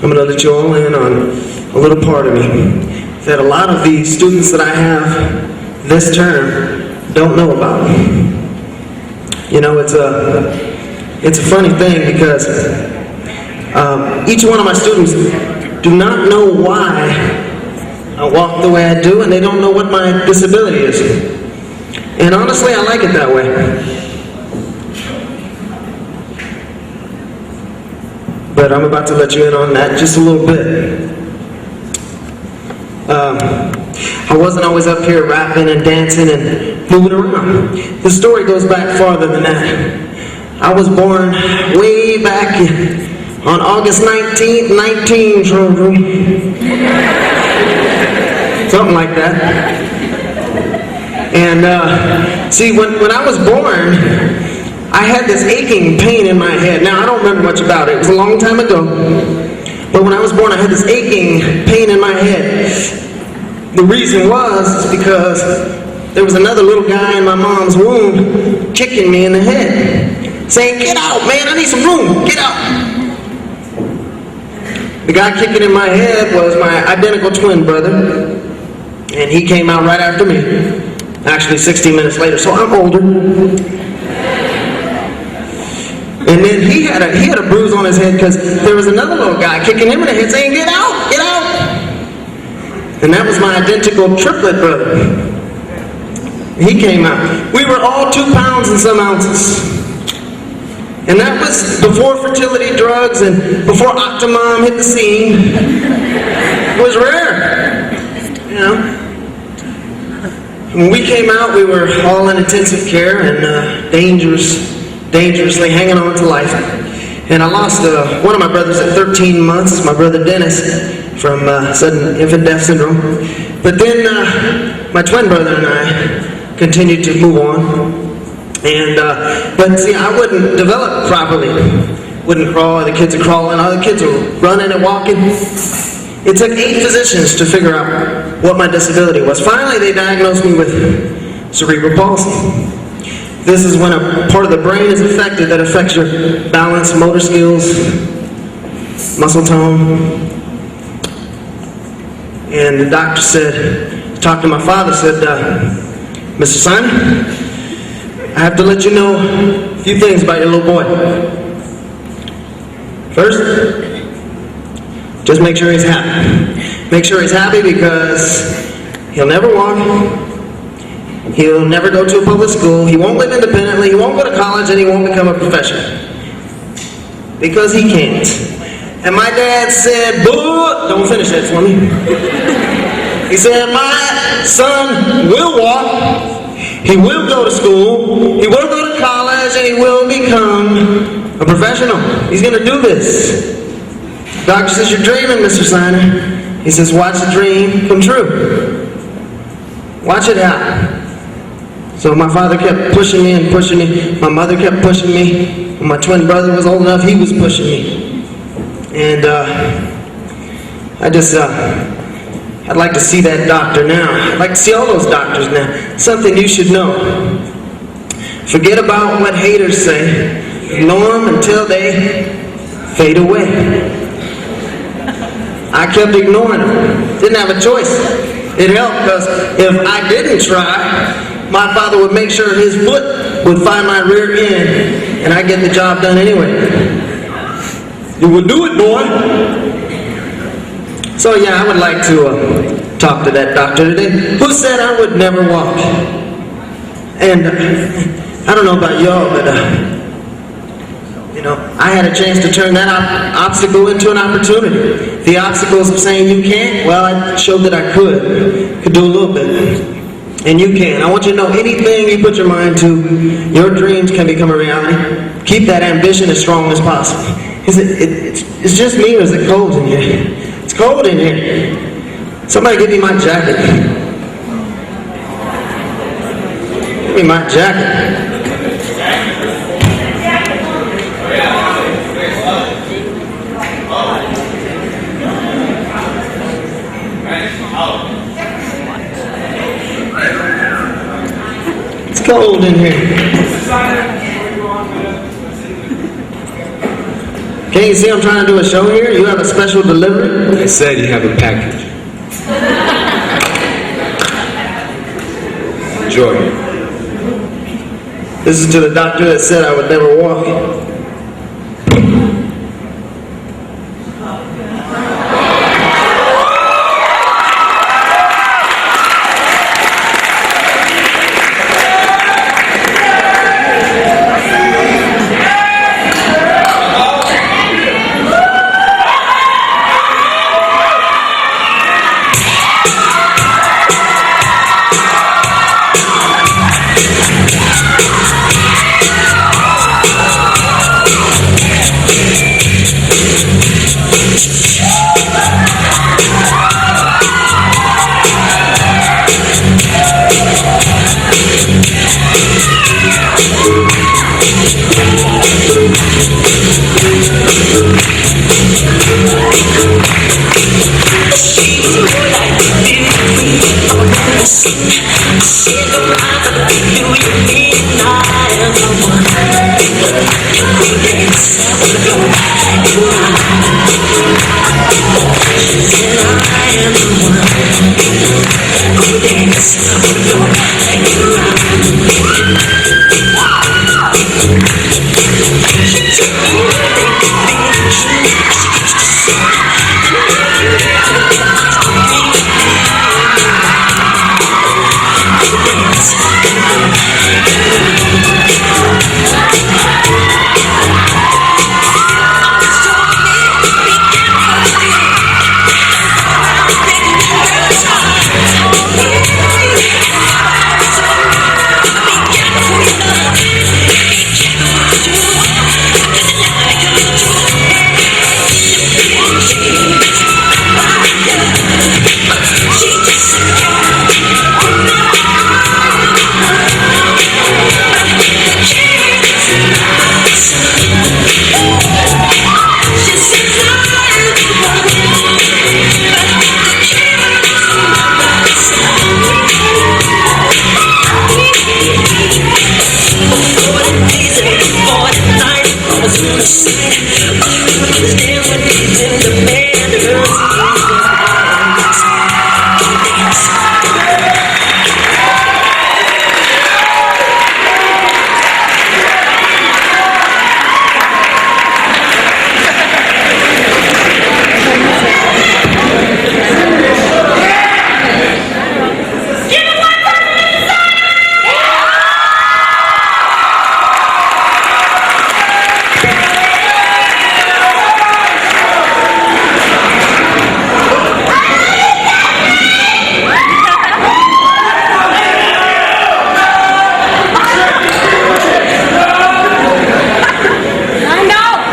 I'm going to let you all in on a little part of me that a lot of the students that I have this term don't know about. You know, it's a funny thing because each one of my students do not know why I walk the way I do, and they don't know what my disability is. And honestly, I like it that way. But I'm about to let you in on that just a little bit. I wasn't always up here rapping and dancing and moving around. The story goes back farther than that. I was born way back on August 19th, 19... something like that. And see, when I was born, I had this aching pain in my head. Now, I don't remember much about it. It was a long time ago. But when I was born, I had this aching pain in my head. The reason was because there was another little guy in my mom's womb kicking me in the head, saying, "Get out, man, I need some room, get out." The guy kicking in my head was my identical twin brother, and he came out right after me, actually 16 minutes later, so I'm older. And then he had a bruise on his head because there was another little guy kicking him in the head saying, "Get out, get out." And that was my identical triplet brother. He came out. We were all 2 pounds and some ounces. And that was before fertility drugs and before Octomom hit the scene. It was rare, you know. When we came out, we were all in intensive care and dangerously hanging on to life. And I lost one of my brothers at 13 months, my brother Dennis, from sudden infant death syndrome. But then my twin brother and I continued to move on. And but see, I wouldn't develop properly. Wouldn't crawl. The kids are crawling. Other kids are running and walking. It took 8 physicians to figure out what my disability was. Finally, they diagnosed me with cerebral palsy. This is when a part of the brain is affected that affects your balance, motor skills, muscle tone. And the doctor said, talked to my father, said, "Mr. Simon, I have to let you know a few things about your little boy. First, just make sure he's happy. Make sure he's happy because he'll never walk. He'll never go to a public school. He won't live independently. He won't go to college, and he won't become a professional. Because he can't." And my dad said, "Boo!" Don't finish that for me. He said, "My son will walk. He will go to school. He will go to college, and he will become a professional. He's going to do this." The doctor says, "You're dreaming, Mr. Siner." He says, "Watch the dream come true. Watch it happen." So my father kept pushing me and pushing me. My mother kept pushing me. When my twin brother was old enough, he was pushing me. And I'd like to see that doctor now. I'd like to see all those doctors now. Something you should know. Forget about what haters say. Ignore them until they fade away. I kept ignoring them. Didn't have a choice. It helped because if I didn't try, my father would make sure his foot would find my rear end and I'd get the job done anyway. "You will do it, boy." So yeah, I would like to talk to that doctor today who said I would never walk. And I don't know about y'all, but you know, I had a chance to turn that obstacle into an opportunity. The obstacles of saying you can't, well, I showed that I could do a little bit. And you can. I want you to know, anything you put your mind to, your dreams can become a reality. Keep that ambition as strong as possible. It's just me, or is it cold in here? It's cold in here. Somebody give me my jacket. Give me my jacket. It's cold in here. Can't you see I'm trying to do a show here? You have a special delivery? I said you have a package. Enjoy. This is to the doctor that said I would never walk.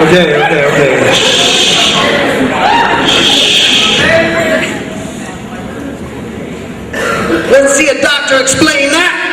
Okay. Shh. Let's see a doctor explain that.